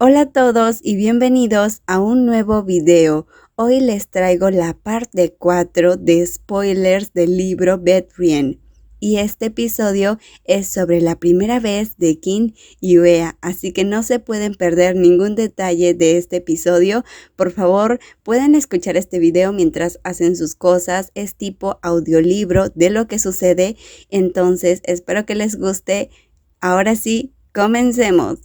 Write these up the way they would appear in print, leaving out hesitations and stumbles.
Hola a todos y bienvenidos a un nuevo video. Hoy les traigo la parte 4 de spoilers del libro Bedrien. Y este episodio es sobre la primera vez de Kin y Uea, así que no se pueden perder ningún detalle de este episodio. Por favor, pueden escuchar este video mientras hacen sus cosas. Es tipo audiolibro de lo que sucede, entonces espero que les guste. Ahora sí, comencemos.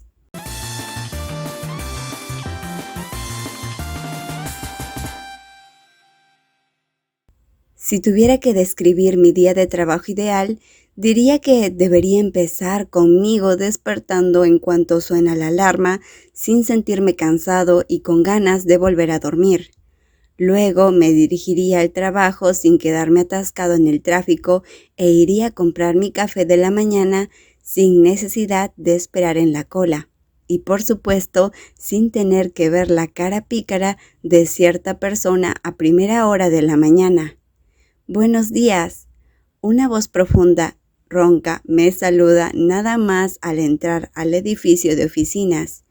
Si tuviera que describir mi día de trabajo ideal, diría que debería empezar conmigo despertando en cuanto suena la alarma, sin sentirme cansado y con ganas de volver a dormir. Luego me dirigiría al trabajo sin quedarme atascado en el tráfico e iría a comprar mi café de la mañana sin necesidad de esperar en la cola. Y por supuesto, sin tener que ver la cara pícara de cierta persona a primera hora de la mañana. Buenos días. Una voz profunda, ronca, me saluda nada más al entrar al edificio de oficinas.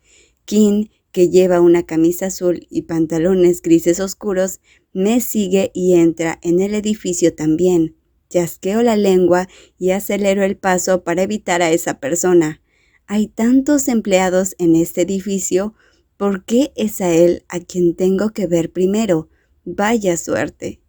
Kin, que lleva una camisa azul y pantalones grises oscuros, me sigue y entra en el edificio también. Chasqueo la lengua y acelero el paso para evitar a esa persona. Hay tantos empleados en este edificio, ¿por qué es a él a quien tengo que ver primero? Vaya suerte.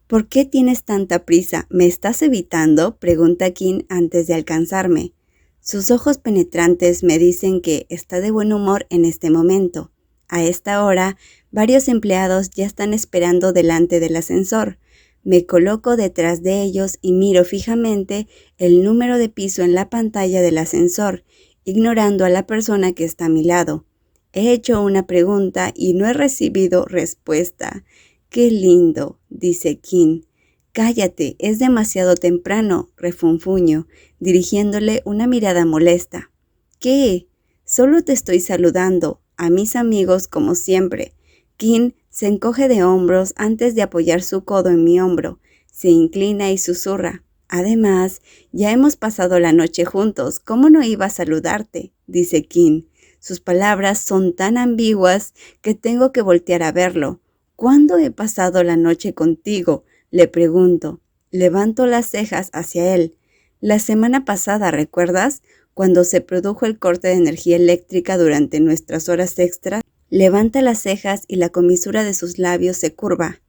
¿Por qué tienes tanta prisa? ¿Me estás evitando?, pregunta Kin antes de alcanzarme. Sus ojos penetrantes me dicen que está de buen humor en este momento. A esta hora, varios empleados ya están esperando delante del ascensor. Me coloco detrás de ellos y miro fijamente el número de piso en la pantalla del ascensor, ignorando a la persona que está a mi lado. He hecho una pregunta y no he recibido respuesta. ¡Qué lindo!, dice Kin. Cállate, es demasiado temprano, refunfuño, dirigiéndole una mirada molesta. ¿Qué? Solo te estoy saludando, a mis amigos como siempre. Kin se encoge de hombros antes de apoyar su codo en mi hombro, se inclina y susurra. Además, ya hemos pasado la noche juntos, ¿cómo no iba a saludarte?, dice Kin. Sus palabras son tan ambiguas que tengo que voltear a verlo. ¿Cuándo he pasado la noche contigo?, le pregunto. Levanto las cejas hacia él. La semana pasada, ¿recuerdas? Cuando se produjo el corte de energía eléctrica durante nuestras horas extras. Levanta las cejas y la comisura de sus labios se curva.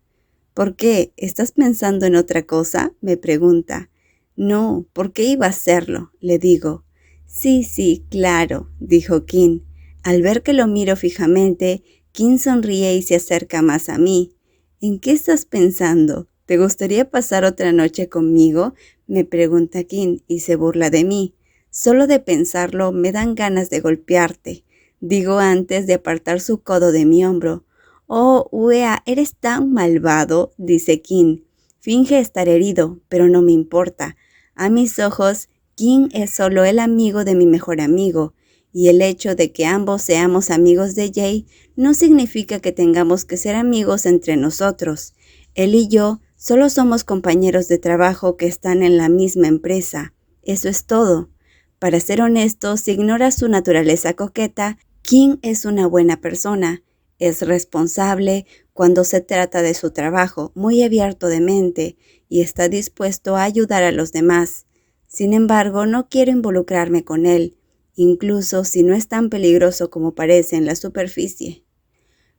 ¿Por qué? ¿Estás pensando en otra cosa?, me pregunta. No, ¿por qué iba a hacerlo?, le digo. Sí, claro, dijo Kin. Al ver que lo miro fijamente, Kin sonríe y se acerca más a mí. ¿En qué estás pensando? ¿Te gustaría pasar otra noche conmigo?, me pregunta Kin y se burla de mí. Solo de pensarlo me dan ganas de golpearte, digo antes de apartar su codo de mi hombro. Oh, Uea, eres tan malvado, dice Kin. Finge estar herido, pero no me importa. A mis ojos, Kin es solo el amigo de mi mejor amigo. Y el hecho de que ambos seamos amigos de Jay no significa que tengamos que ser amigos entre nosotros. Él y yo solo somos compañeros de trabajo que están en la misma empresa. Eso es todo. Para ser honesto, si ignora su naturaleza coqueta, King es una buena persona. Es responsable cuando se trata de su trabajo, muy abierto de mente y está dispuesto a ayudar a los demás. Sin embargo, no quiero involucrarme con él, incluso si no es tan peligroso como parece en la superficie.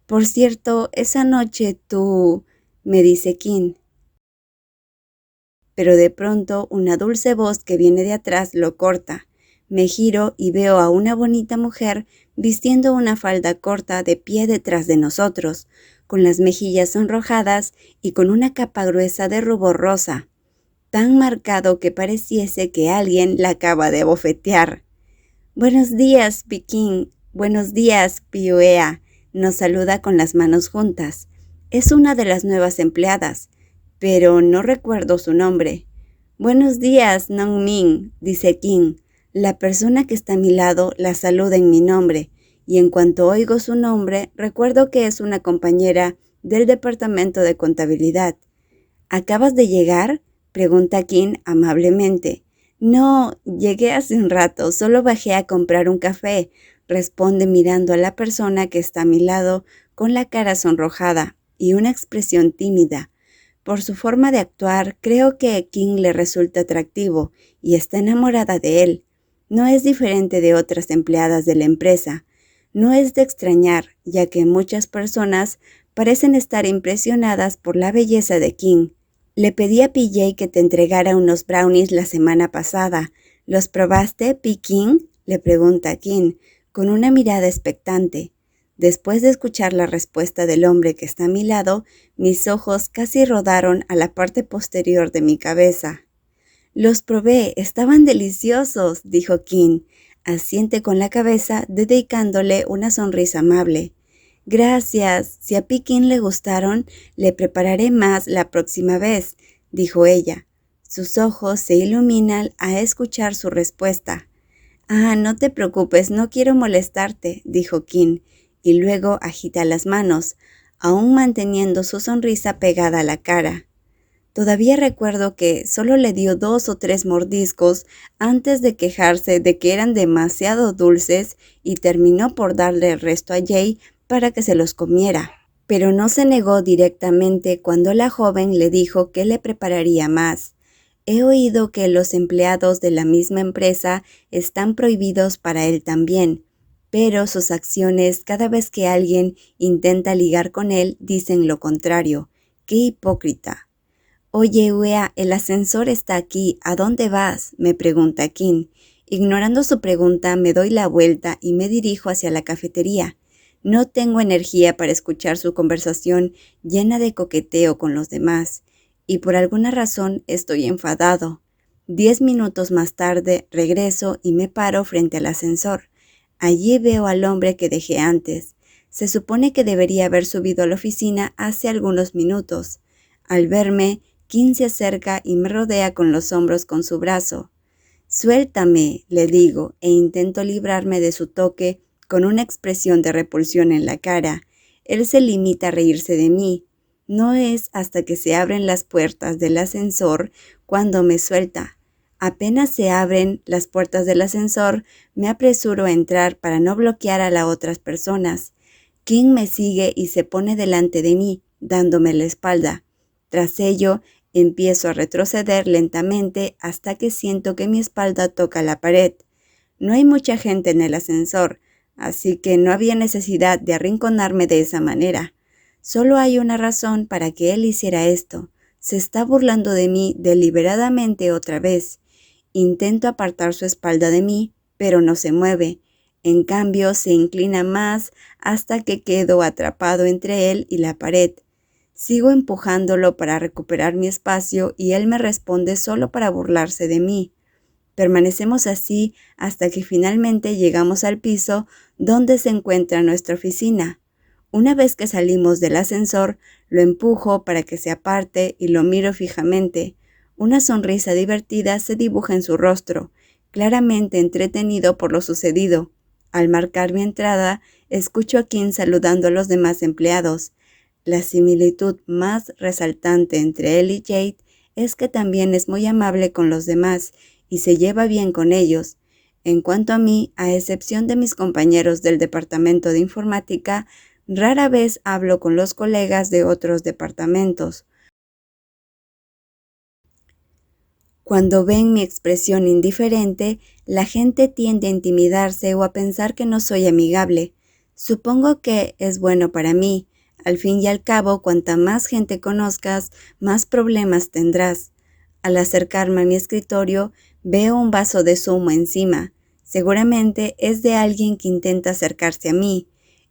Por cierto, esa noche tú, me dice Kin. Pero de pronto una dulce voz que viene de atrás lo corta. Me giro y veo a una bonita mujer vistiendo una falda corta de pie detrás de nosotros, con las mejillas sonrojadas y con una capa gruesa de rubor rosa, tan marcado que pareciese que alguien la acaba de abofetear. Buenos días, Pikin. Buenos días, Piuea. Nos saluda con las manos juntas. Es una de las nuevas empleadas, pero no recuerdo su nombre. Buenos días, Nongmin, dice King. La persona que está a mi lado la saluda en mi nombre, y en cuanto oigo su nombre, recuerdo que es una compañera del departamento de contabilidad. ¿Acabas de llegar?, pregunta King amablemente. No, llegué hace un rato, solo bajé a comprar un café, responde mirando a la persona que está a mi lado con la cara sonrojada y una expresión tímida. Por su forma de actuar, creo que King le resulta atractivo y está enamorada de él. No es diferente de otras empleadas de la empresa. No es de extrañar, ya que muchas personas parecen estar impresionadas por la belleza de King. Le pedí a PJ que te entregara unos brownies la semana pasada. ¿Los probaste, P. King?, le pregunta King, con una mirada expectante. Después de escuchar la respuesta del hombre que está a mi lado, mis ojos casi rodaron a la parte posterior de mi cabeza. Los probé, estaban deliciosos, dijo King. Asiente con la cabeza, dedicándole una sonrisa amable. Gracias, si a King le gustaron, le prepararé más la próxima vez, dijo ella. Sus ojos se iluminan a escuchar su respuesta. Ah, no te preocupes, no quiero molestarte, dijo King, y luego agita las manos, aún manteniendo su sonrisa pegada a la cara. Todavía recuerdo que solo le dio 2 o 3 mordiscos antes de quejarse de que eran demasiado dulces y terminó por darle el resto a Jay para que se los comiera. Pero no se negó directamente cuando la joven le dijo que le prepararía más. He oído que los empleados de la misma empresa están prohibidos para él también, pero sus acciones cada vez que alguien intenta ligar con él dicen lo contrario. ¡Qué hipócrita! Oye, Wea, el ascensor está aquí, ¿a dónde vas?, me pregunta King. Ignorando su pregunta, me doy la vuelta y me dirijo hacia la cafetería. No tengo energía para escuchar su conversación llena de coqueteo con los demás, y por alguna razón estoy enfadado. 10 minutos más tarde regreso y me paro frente al ascensor. Allí veo al hombre que dejé antes. Se supone que debería haber subido a la oficina hace algunos minutos. Al verme, King se acerca y me rodea con los hombros con su brazo. Suéltame, le digo, e intento librarme de su toque con una expresión de repulsión en la cara. Él se limita a reírse de mí. No es hasta que se abren las puertas del ascensor cuando me suelta. Apenas se abren las puertas del ascensor, me apresuro a entrar para no bloquear a las otras personas. King me sigue y se pone delante de mí, dándome la espalda. Tras ello, empiezo a retroceder lentamente hasta que siento que mi espalda toca la pared. No hay mucha gente en el ascensor, así que no había necesidad de arrinconarme de esa manera. Solo hay una razón para que él hiciera esto. Se está burlando de mí deliberadamente otra vez. Intento apartar su espalda de mí, pero no se mueve. En cambio, se inclina más hasta que quedo atrapado entre él y la pared. Sigo empujándolo para recuperar mi espacio y él me responde solo para burlarse de mí. Permanecemos así hasta que finalmente llegamos al piso donde se encuentra nuestra oficina. Una vez que salimos del ascensor, lo empujo para que se aparte y lo miro fijamente. Una sonrisa divertida se dibuja en su rostro, claramente entretenido por lo sucedido. Al marcar mi entrada, escucho a King saludando a los demás empleados. La similitud más resaltante entre él y Jade es que también es muy amable con los demás y se lleva bien con ellos. En cuanto a mí, a excepción de mis compañeros del departamento de informática, rara vez hablo con los colegas de otros departamentos. Cuando ven mi expresión indiferente, la gente tiende a intimidarse o a pensar que no soy amigable. Supongo que es bueno para mí. Al fin y al cabo, cuanta más gente conozcas, más problemas tendrás. Al acercarme a mi escritorio, veo un vaso de zumo encima. Seguramente es de alguien que intenta acercarse a mí.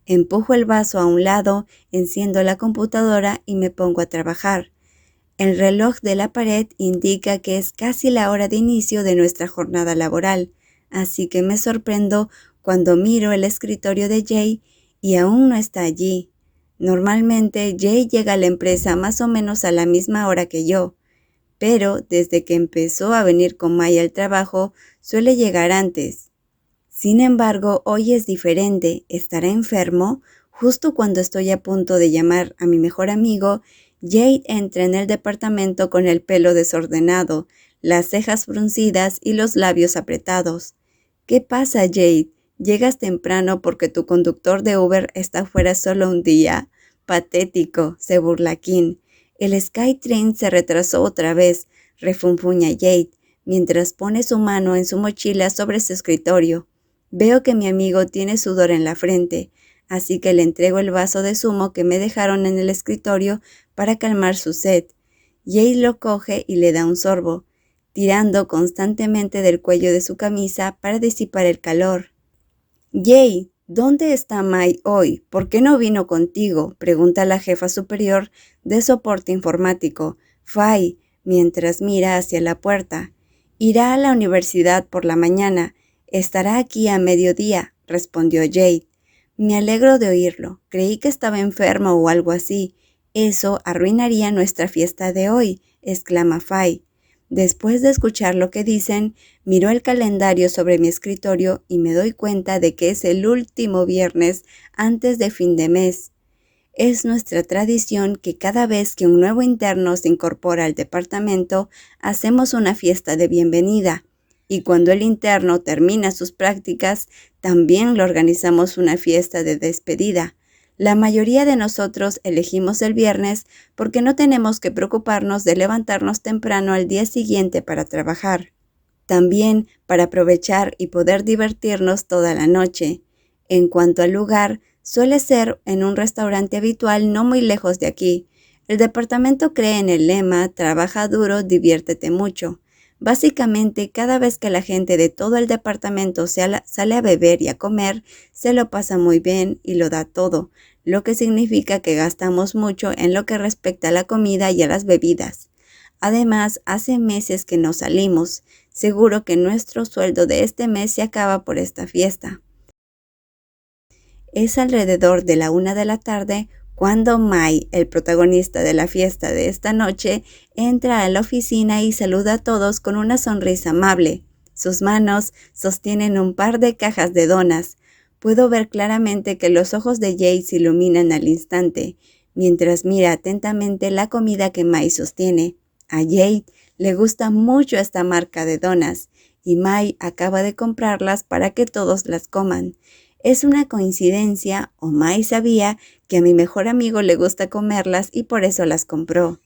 Empujo el vaso a un lado, enciendo la computadora y me pongo a trabajar. El reloj de la pared indica que es casi la hora de inicio de nuestra jornada laboral, así que me sorprendo cuando miro el escritorio de Jay y aún no está allí. Normalmente Jay llega a la empresa más o menos a la misma hora que yo, pero desde que empezó a venir con Maya al trabajo, suele llegar antes. Sin embargo, hoy es diferente. ¿Estará enfermo? Justo cuando estoy a punto de llamar a mi mejor amigo, Jade entra en el departamento con el pelo desordenado, las cejas fruncidas y los labios apretados. ¿Qué pasa, Jade? Llegas temprano porque tu conductor de Uber está fuera solo un día. Patético, se burla Kim. El Skytrain se retrasó otra vez, refunfuña Jade, mientras pone su mano en su mochila sobre su escritorio. Veo que mi amigo tiene sudor en la frente, así que le entrego el vaso de zumo que me dejaron en el escritorio para calmar su sed. Jade lo coge y le da un sorbo, tirando constantemente del cuello de su camisa para disipar el calor. «Jay, ¿dónde está Mai hoy? ¿Por qué no vino contigo?», pregunta la jefa superior de soporte informático, Fay, mientras mira hacia la puerta. «Irá a la universidad por la mañana. Estará aquí a mediodía», respondió Jade. «Me alegro de oírlo. Creí que estaba enfermo o algo así. Eso arruinaría nuestra fiesta de hoy», exclama Fay. Después de escuchar lo que dicen, miro el calendario sobre mi escritorio y me doy cuenta de que es el último viernes antes de fin de mes. Es nuestra tradición que cada vez que un nuevo interno se incorpora al departamento, hacemos una fiesta de bienvenida. Y cuando el interno termina sus prácticas, también le organizamos una fiesta de despedida. La mayoría de nosotros elegimos el viernes porque no tenemos que preocuparnos de levantarnos temprano al día siguiente para trabajar. También para aprovechar y poder divertirnos toda la noche. En cuanto al lugar, suele ser en un restaurante habitual no muy lejos de aquí. El departamento cree en el lema «Trabaja duro, diviértete mucho». Básicamente, cada vez que la gente de todo el departamento sale a beber y a comer, se lo pasa muy bien y lo da todo, lo que significa que gastamos mucho en lo que respecta a la comida y a las bebidas. Además, hace meses que no salimos. Seguro que nuestro sueldo de este mes se acaba por esta fiesta. Es alrededor de la 1 de la tarde cuando Mai, el protagonista de la fiesta de esta noche, entra a la oficina y saluda a todos con una sonrisa amable. Sus manos sostienen un par de cajas de donas. Puedo ver claramente que los ojos de Jade se iluminan al instante, mientras mira atentamente la comida que Mai sostiene. A Jade le gusta mucho esta marca de donas, y Mai acaba de comprarlas para que todos las coman. ¿Es una coincidencia o Mai sabía que a mi mejor amigo le gusta comerlas y por eso las compró?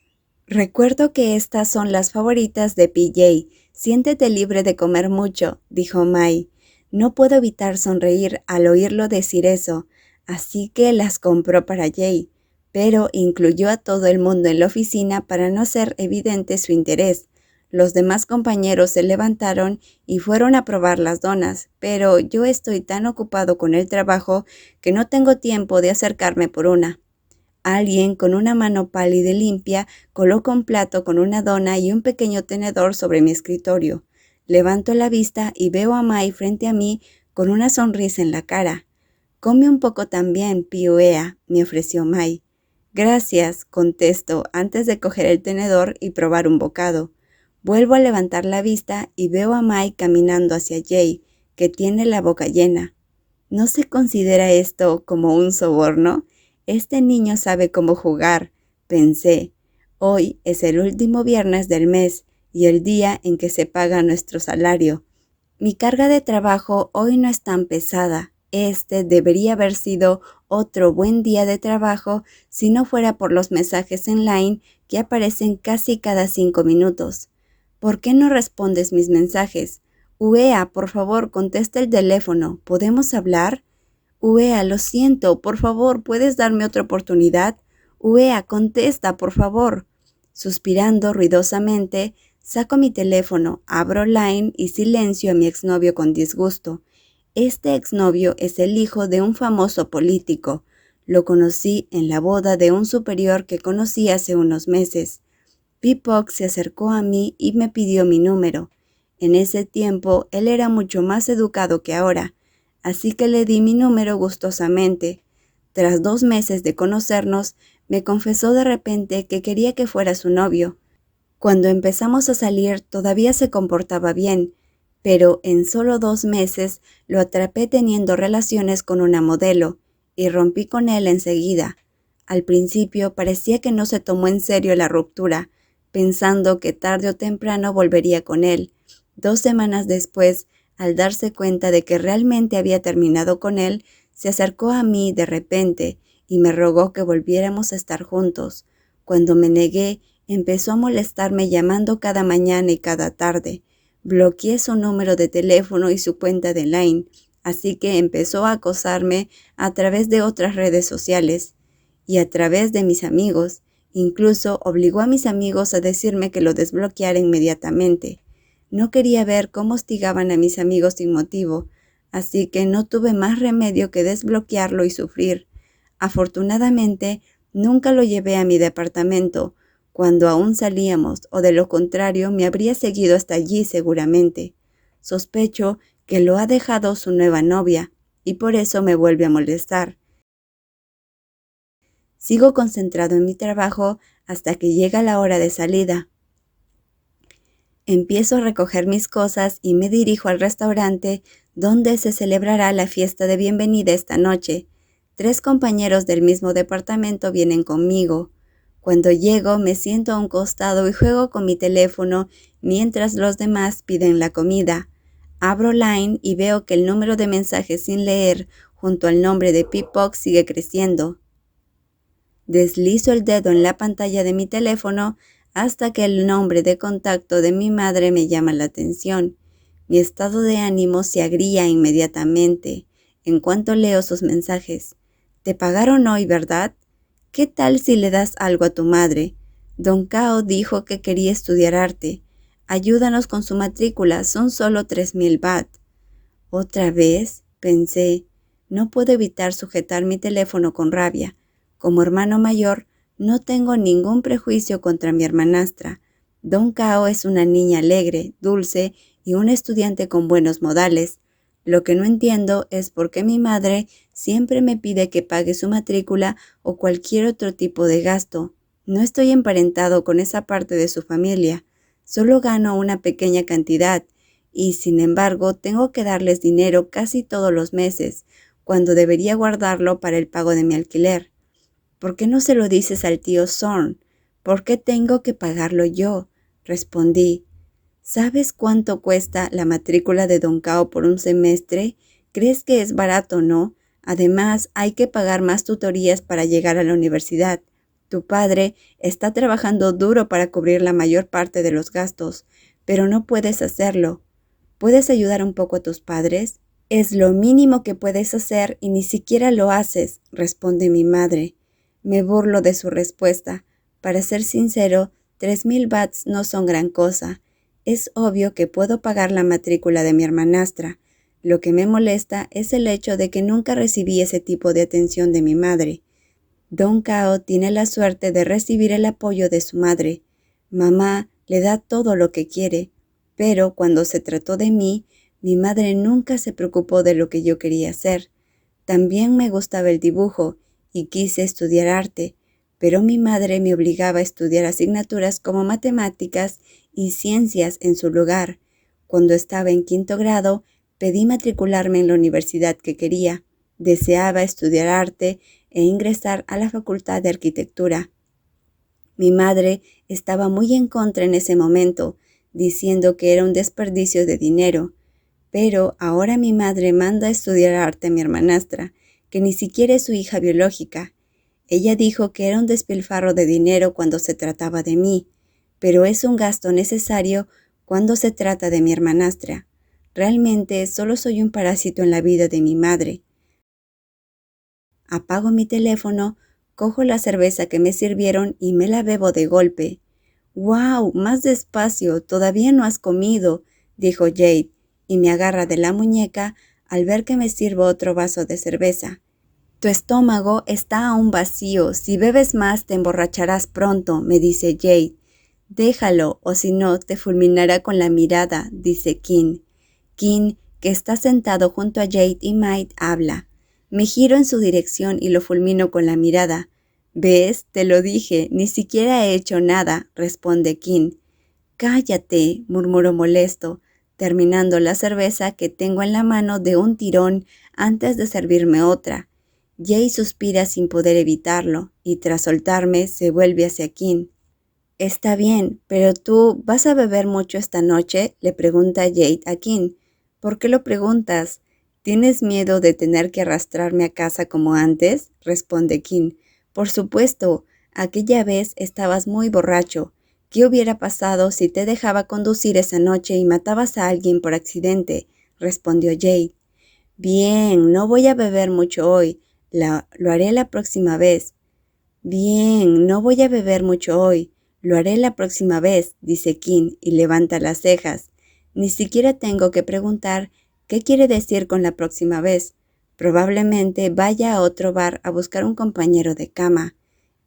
«Recuerdo que estas son las favoritas de PJ. Siéntete libre de comer mucho», dijo Mai. No puedo evitar sonreír al oírlo decir eso, así que las compró para Jay, pero incluyó a todo el mundo en la oficina para no hacer evidente su interés. Los demás compañeros se levantaron y fueron a probar las donas, pero yo estoy tan ocupado con el trabajo que no tengo tiempo de acercarme por una. Alguien con una mano pálida y limpia coloca un plato con una dona y un pequeño tenedor sobre mi escritorio. Levanto la vista y veo a Mai frente a mí con una sonrisa en la cara. «Come un poco también, Piuea», me ofreció Mai. «Gracias», contesto antes de coger el tenedor y probar un bocado. Vuelvo a levantar la vista y veo a Mai caminando hacia Jay, que tiene la boca llena. ¿No se considera esto como un soborno? Este niño sabe cómo jugar, pensé. Hoy es el último viernes del mes y el día en que se paga nuestro salario. Mi carga de trabajo hoy no es tan pesada. Este debería haber sido otro buen día de trabajo si no fuera por los mensajes online que aparecen casi cada 5 minutos. ¿Por qué no respondes mis mensajes? Uea, por favor, contesta el teléfono. ¿Podemos hablar? Uea, lo siento, por favor, ¿puedes darme otra oportunidad? Uea, contesta, por favor. Suspirando ruidosamente, saco mi teléfono, abro Line y silencio a mi exnovio con disgusto. Este exnovio es el hijo de un famoso político. Lo conocí en la boda de un superior que conocí hace unos meses. Pipok se acercó a mí y me pidió mi número. En ese tiempo, él era mucho más educado que ahora, así que le di mi número gustosamente. Tras 2 meses de conocernos, me confesó de repente que quería que fuera su novio. Cuando empezamos a salir, todavía se comportaba bien, pero en solo 2 meses lo atrapé teniendo relaciones con una modelo y rompí con él enseguida. Al principio parecía que no se tomó en serio la ruptura, pensando que tarde o temprano volvería con él. 2 semanas después, al darse cuenta de que realmente había terminado con él, se acercó a mí de repente y me rogó que volviéramos a estar juntos. Cuando me negué, empezó a molestarme llamando cada mañana y cada tarde. Bloqueé su número de teléfono y su cuenta de Line, así que empezó a acosarme a través de otras redes sociales y a través de mis amigos. Incluso obligó a mis amigos a decirme que lo desbloqueara inmediatamente. No quería ver cómo hostigaban a mis amigos sin motivo, así que no tuve más remedio que desbloquearlo y sufrir. Afortunadamente, nunca lo llevé a mi departamento cuando aún salíamos, o de lo contrario me habría seguido hasta allí seguramente. Sospecho que lo ha dejado su nueva novia, y por eso me vuelve a molestar. Sigo concentrado en mi trabajo hasta que llega la hora de salida. Empiezo a recoger mis cosas y me dirijo al restaurante donde se celebrará la fiesta de bienvenida esta noche. 3 compañeros del mismo departamento vienen conmigo. Cuando llego me siento a un costado y juego con mi teléfono mientras los demás piden la comida. Abro Line y veo que el número de mensajes sin leer junto al nombre de Pipoc sigue creciendo. Deslizo el dedo en la pantalla de mi teléfono hasta que el nombre de contacto de mi madre me llama la atención. Mi estado de ánimo se agria inmediatamente en cuanto leo sus mensajes. «Te pagaron hoy, ¿verdad? ¿Qué tal si le das algo a tu madre? Don Cao dijo que quería estudiar arte. Ayúdanos con su matrícula, son solo 3,000 baht». «¿Otra vez?», pensé. No puedo evitar sujetar mi teléfono con rabia. Como hermano mayor, no tengo ningún prejuicio contra mi hermanastra. Don Cao es una niña alegre, dulce y una estudiante con buenos modales. Lo que no entiendo es por qué mi madre siempre me pide que pague su matrícula o cualquier otro tipo de gasto. No estoy emparentado con esa parte de su familia. Solo gano una pequeña cantidad y, sin embargo, tengo que darles dinero casi todos los meses, cuando debería guardarlo para el pago de mi alquiler. «¿Por qué no se lo dices al tío Zorn? ¿Por qué tengo que pagarlo yo?», respondí. «¿Sabes cuánto cuesta la matrícula de Don Cao por un semestre? ¿Crees que es barato, no? Además, hay que pagar más tutorías para llegar a la universidad. Tu padre está trabajando duro para cubrir la mayor parte de los gastos, pero no puedes hacerlo. ¿Puedes ayudar un poco a tus padres?». «Es lo mínimo que puedes hacer y ni siquiera lo haces», responde mi madre. Me burlo de su respuesta. Para ser sincero, 3,000 bahts no son gran cosa. Es obvio que puedo pagar la matrícula de mi hermanastra. Lo que me molesta es el hecho de que nunca recibí ese tipo de atención de mi madre. Don Cao tiene la suerte de recibir el apoyo de su madre. Mamá le da todo lo que quiere, pero cuando se trató de mí, mi madre nunca se preocupó de lo que yo quería hacer. También me gustaba el dibujo y quise estudiar arte, pero mi madre me obligaba a estudiar asignaturas como matemáticas y ciencias en su lugar. Cuando estaba en 5º grado, pedí matricularme en la universidad que quería. Deseaba estudiar arte e ingresar a la Facultad de Arquitectura. Mi madre estaba muy en contra en ese momento, diciendo que era un desperdicio de dinero. Pero ahora mi madre manda a estudiar arte a mi hermanastra, que ni siquiera es su hija biológica. Ella dijo que era un despilfarro de dinero cuando se trataba de mí, pero es un gasto necesario cuando se trata de mi hermanastra. Realmente solo soy un parásito en la vida de mi madre. Apago mi teléfono, cojo la cerveza que me sirvieron y me la bebo de golpe. «¡Wow! Más despacio, todavía no has comido», dijo Jade, y me agarra de la muñeca al ver que me sirvo otro vaso de cerveza. «Tu estómago está aún vacío. Si bebes más te emborracharás pronto», me dice Jade. «Déjalo, o si no te fulminará con la mirada», dice Kin. Kin, que está sentado junto a Jade y Might, habla. Me giro en su dirección y lo fulmino con la mirada. «¿Ves? Te lo dije, ni siquiera he hecho nada», responde Kin. «Cállate», murmuró molesto, terminando la cerveza que tengo en la mano de un tirón antes de servirme otra. Jay suspira sin poder evitarlo, y tras soltarme se vuelve hacia Kin. «Está bien, pero tú, ¿vas a beber mucho esta noche?», le pregunta Jade a Kin. ¿Por qué lo preguntas? ¿Tienes miedo de tener que arrastrarme a casa como antes? Responde Kim. Por supuesto, aquella vez estabas muy borracho. ¿Qué hubiera pasado si te dejaba conducir esa noche y matabas a alguien por accidente? Respondió Jade. Bien, no voy a beber mucho hoy. Lo haré la próxima vez. Bien, no voy a beber mucho hoy. Lo haré la próxima vez, dice Kim y levanta las cejas. Ni siquiera tengo que preguntar qué quiere decir con la próxima vez. Probablemente vaya a otro bar a buscar un compañero de cama.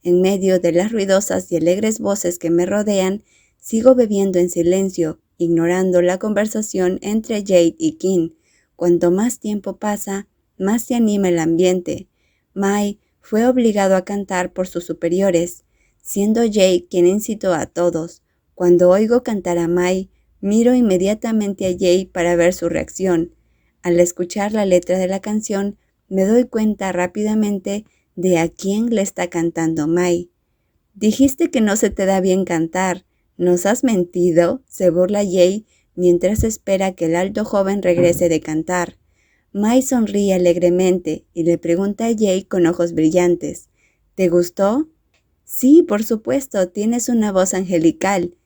En medio de las ruidosas y alegres voces que me rodean, sigo bebiendo en silencio, ignorando la conversación entre Jade y Kim. Cuanto más tiempo pasa, más se anima el ambiente. Mai fue obligado a cantar por sus superiores, siendo Jade quien incitó a todos. Cuando oigo cantar a Mai, miro inmediatamente a Jade para ver su reacción. Al escuchar la letra de la canción, me doy cuenta rápidamente de a quién le está cantando Mai. Dijiste que no se te da bien cantar. ¿Nos has mentido? Se burla Jade mientras espera que el alto joven regrese de cantar. Mai sonríe alegremente y le pregunta a Jade con ojos brillantes. ¿Te gustó? Sí, por supuesto, tienes una voz angelical.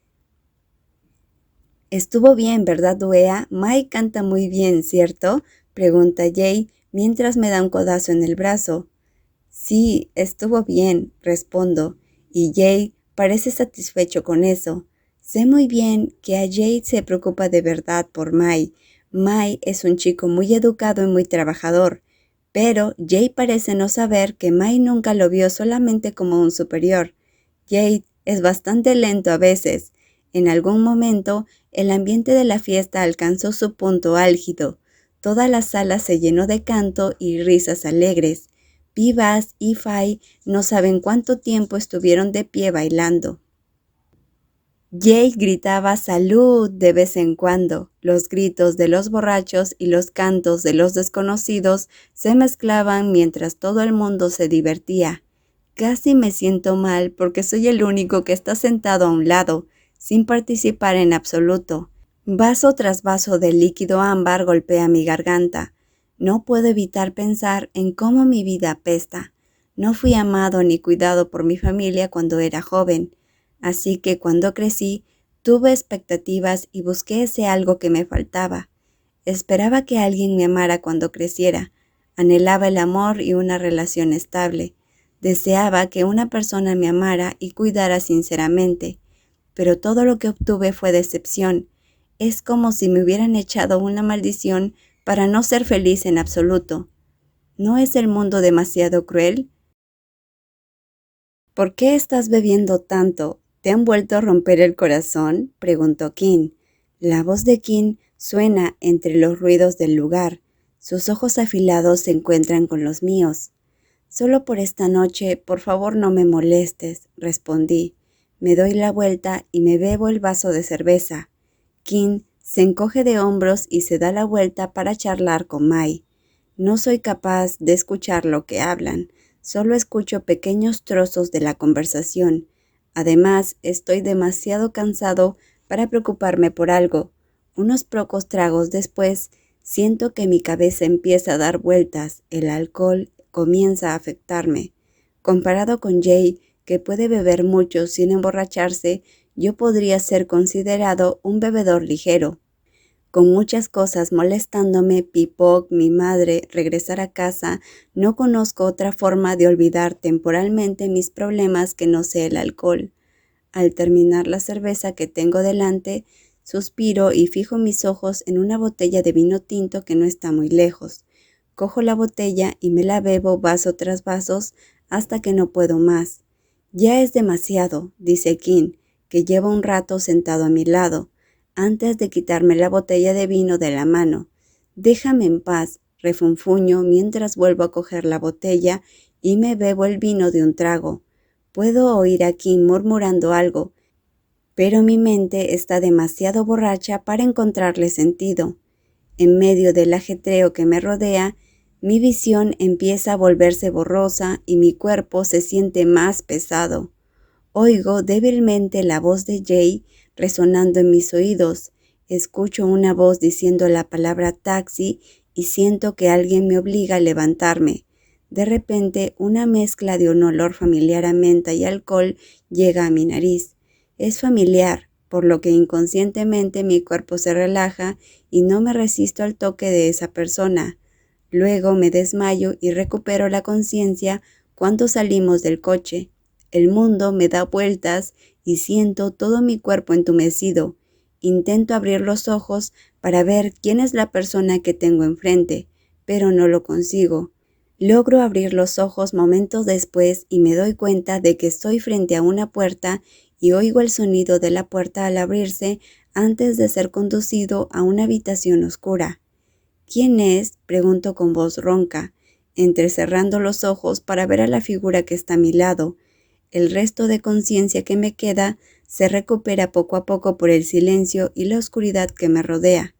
Estuvo bien, ¿verdad, Duea? Mai canta muy bien, ¿cierto? Pregunta Jade mientras me da un codazo en el brazo. Sí, estuvo bien, respondo, y Jade parece satisfecho con eso. Sé muy bien que a Jade se preocupa de verdad por Mai. Mai es un chico muy educado y muy trabajador, pero Jade parece no saber que Mai nunca lo vio solamente como un superior. Jade es bastante lento a veces. En algún momento, el ambiente de la fiesta alcanzó su punto álgido. Toda la sala se llenó de canto y risas alegres. Vivas y Fai no saben cuánto tiempo estuvieron de pie bailando. Jake gritaba ¡salud! De vez en cuando. Los gritos de los borrachos y los cantos de los desconocidos se mezclaban mientras todo el mundo se divertía. Casi me siento mal porque soy el único que está sentado a un lado, sin participar en absoluto. Vaso tras vaso de líquido ámbar golpea mi garganta. No puedo evitar pensar en cómo mi vida apesta. No fui amado ni cuidado por mi familia cuando era joven. Así que cuando crecí, tuve expectativas y busqué ese algo que me faltaba. Esperaba que alguien me amara cuando creciera. Anhelaba el amor y una relación estable. Deseaba que una persona me amara y cuidara sinceramente. Pero todo lo que obtuve fue decepción. Es como si me hubieran echado una maldición para no ser feliz en absoluto. ¿No es el mundo demasiado cruel? ¿Por qué estás bebiendo tanto? ¿Te han vuelto a romper el corazón? Preguntó Kim. La voz de Kim suena entre los ruidos del lugar. Sus ojos afilados se encuentran con los míos. Solo por esta noche, por favor no me molestes, respondí. Me doy la vuelta y me bebo el vaso de cerveza. Kim se encoge de hombros y se da la vuelta para charlar con Mai. No soy capaz de escuchar lo que hablan. Solo escucho pequeños trozos de la conversación. Además, estoy demasiado cansado para preocuparme por algo. Unos pocos tragos después, siento que mi cabeza empieza a dar vueltas. El alcohol comienza a afectarme. Comparado con Jay, que puede beber mucho sin emborracharse, yo podría ser considerado un bebedor ligero. Con muchas cosas molestándome, Pipoc, mi madre, regresar a casa, no conozco otra forma de olvidar temporalmente mis problemas que no sea el alcohol. Al terminar la cerveza que tengo delante, suspiro y fijo mis ojos en una botella de vino tinto que no está muy lejos. Cojo la botella y me la bebo vaso tras vaso hasta que no puedo más. Ya es demasiado, dice Kim, que lleva un rato sentado a mi lado, antes de quitarme la botella de vino de la mano. Déjame en paz, refunfuño mientras vuelvo a coger la botella y me bebo el vino de un trago. Puedo oír a Kim murmurando algo, pero mi mente está demasiado borracha para encontrarle sentido. En medio del ajetreo que me rodea, mi visión empieza a volverse borrosa y mi cuerpo se siente más pesado. Oigo débilmente la voz de Jay resonando en mis oídos Escucho una voz diciendo la palabra taxi y siento que alguien me obliga a levantarme. De repente, una mezcla de un olor familiar a menta y alcohol llega a mi nariz. Es familiar, por lo que inconscientemente mi cuerpo se relaja y no me resisto al toque de esa persona. Luego me desmayo y recupero la conciencia cuando salimos del coche. El mundo me da vueltas y siento todo mi cuerpo entumecido. Intento abrir los ojos para ver quién es la persona que tengo enfrente, pero no lo consigo. Logro abrir los ojos momentos después y me doy cuenta de que estoy frente a una puerta y oigo el sonido de la puerta al abrirse antes de ser conducido a una habitación oscura. ¿Quién es?, pregunto con voz ronca, entrecerrando los ojos para ver a la figura que está a mi lado. El resto de conciencia que me queda se recupera poco a poco por el silencio y la oscuridad que me rodea.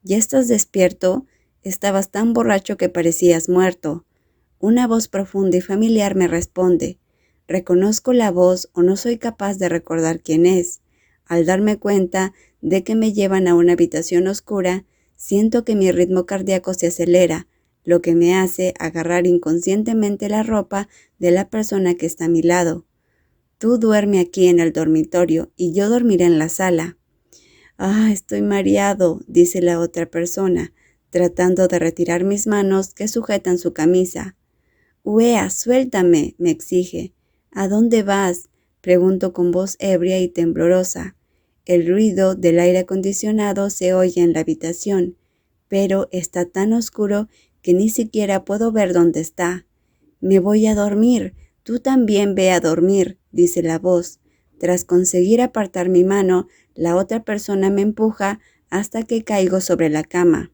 ¿Ya estás despierto? Estabas tan borracho que parecías muerto. Una voz profunda y familiar me responde. Reconozco la voz o no soy capaz de recordar quién es. Al darme cuenta de que me llevan a una habitación oscura, siento que mi ritmo cardíaco se acelera, lo que me hace agarrar inconscientemente la ropa de la persona que está a mi lado. Tú duerme aquí en el dormitorio y yo dormiré en la sala. Estoy mareado, dice la otra persona, tratando de retirar mis manos que sujetan su camisa. Uea, suéltame, me exige. ¿A dónde vas?, pregunto con voz ebria y temblorosa. El ruido del aire acondicionado se oye en la habitación, pero está tan oscuro que ni siquiera puedo ver dónde está. Me voy a dormir. Tú también ve a dormir, dice la voz. Tras conseguir apartar mi mano, la otra persona me empuja hasta que caigo sobre la cama.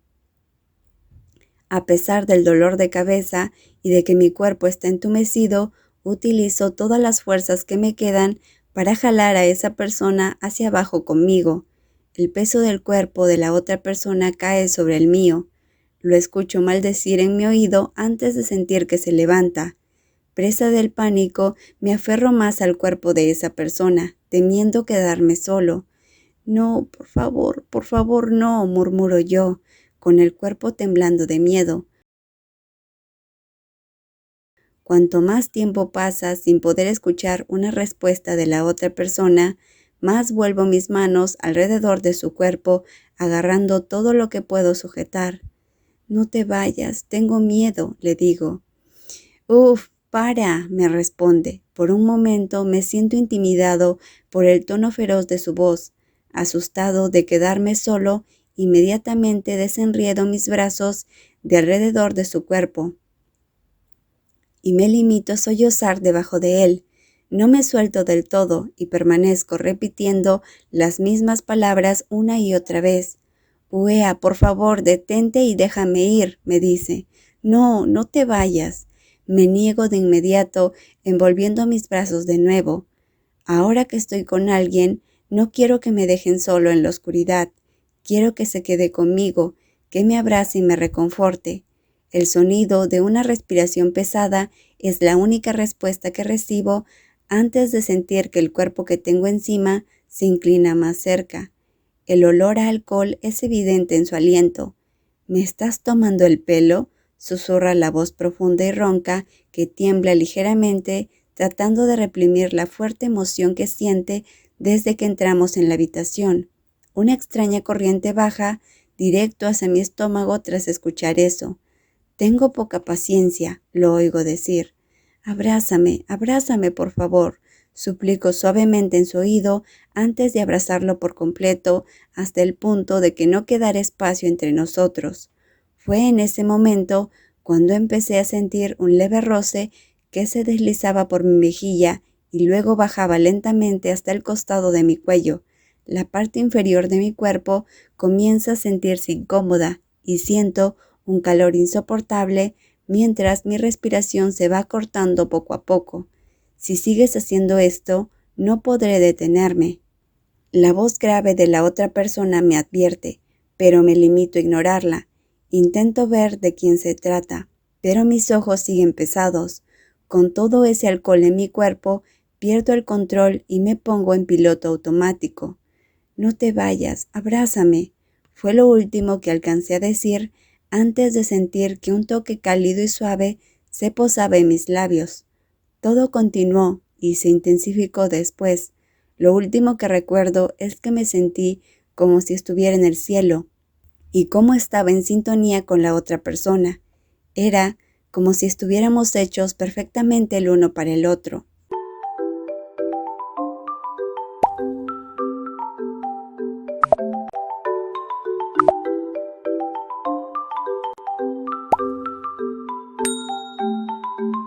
A pesar del dolor de cabeza y de que mi cuerpo está entumecido, utilizo todas las fuerzas que me quedan para jalar a esa persona hacia abajo conmigo. El peso del cuerpo de la otra persona cae sobre el mío. Lo escucho maldecir en mi oído antes de sentir que se levanta. Presa del pánico, me aferro más al cuerpo de esa persona, temiendo quedarme solo. No, por favor, no, murmuro yo, con el cuerpo temblando de miedo. Cuanto más tiempo pasa sin poder escuchar una respuesta de la otra persona, más vuelvo mis manos alrededor de su cuerpo, agarrando todo lo que puedo sujetar. No te vayas, tengo miedo, le digo. Para, me responde. Por un momento me siento intimidado por el tono feroz de su voz. Asustado de quedarme solo, inmediatamente desenriedo mis brazos de alrededor de su cuerpo y me limito a sollozar debajo de él. No me suelto del todo y permanezco repitiendo las mismas palabras una y otra vez. Uea, por favor, detente y déjame ir, me dice. No, no te vayas. Me niego de inmediato, envolviendo mis brazos de nuevo. Ahora que estoy con alguien, no quiero que me dejen solo en la oscuridad. Quiero que se quede conmigo, que me abrace y me reconforte. El sonido de una respiración pesada es la única respuesta que recibo antes de sentir que el cuerpo que tengo encima se inclina más cerca. El olor a alcohol es evidente en su aliento. ¿Me estás tomando el pelo?, susurra la voz profunda y ronca que tiembla ligeramente, tratando de reprimir la fuerte emoción que siente desde que entramos en la habitación. Una extraña corriente baja directo hacia mi estómago tras escuchar eso. Tengo poca paciencia, lo oigo decir. Abrázame, por favor, suplico suavemente en su oído antes de abrazarlo por completo hasta el punto de que no quedara espacio entre nosotros. Fue en ese momento cuando empecé a sentir un leve roce que se deslizaba por mi mejilla y luego bajaba lentamente hasta el costado de mi cuello. La parte inferior de mi cuerpo comienza a sentirse incómoda y siento un calor insoportable mientras mi respiración se va cortando poco a poco. Si sigues haciendo esto, no podré detenerme. La voz grave de la otra persona me advierte, pero me limito a ignorarla. Intento ver de quién se trata, pero mis ojos siguen pesados. Con todo ese alcohol en mi cuerpo, pierdo el control y me pongo en piloto automático. No te vayas, abrázame. Fue lo último que alcancé a decir antes de sentir que un toque cálido y suave se posaba en mis labios. Todo continuó y se intensificó después. Lo último que recuerdo es que me sentí como si estuviera en el cielo y cómo estaba en sintonía con la otra persona. Era como si estuviéramos hechos perfectamente el uno para el otro.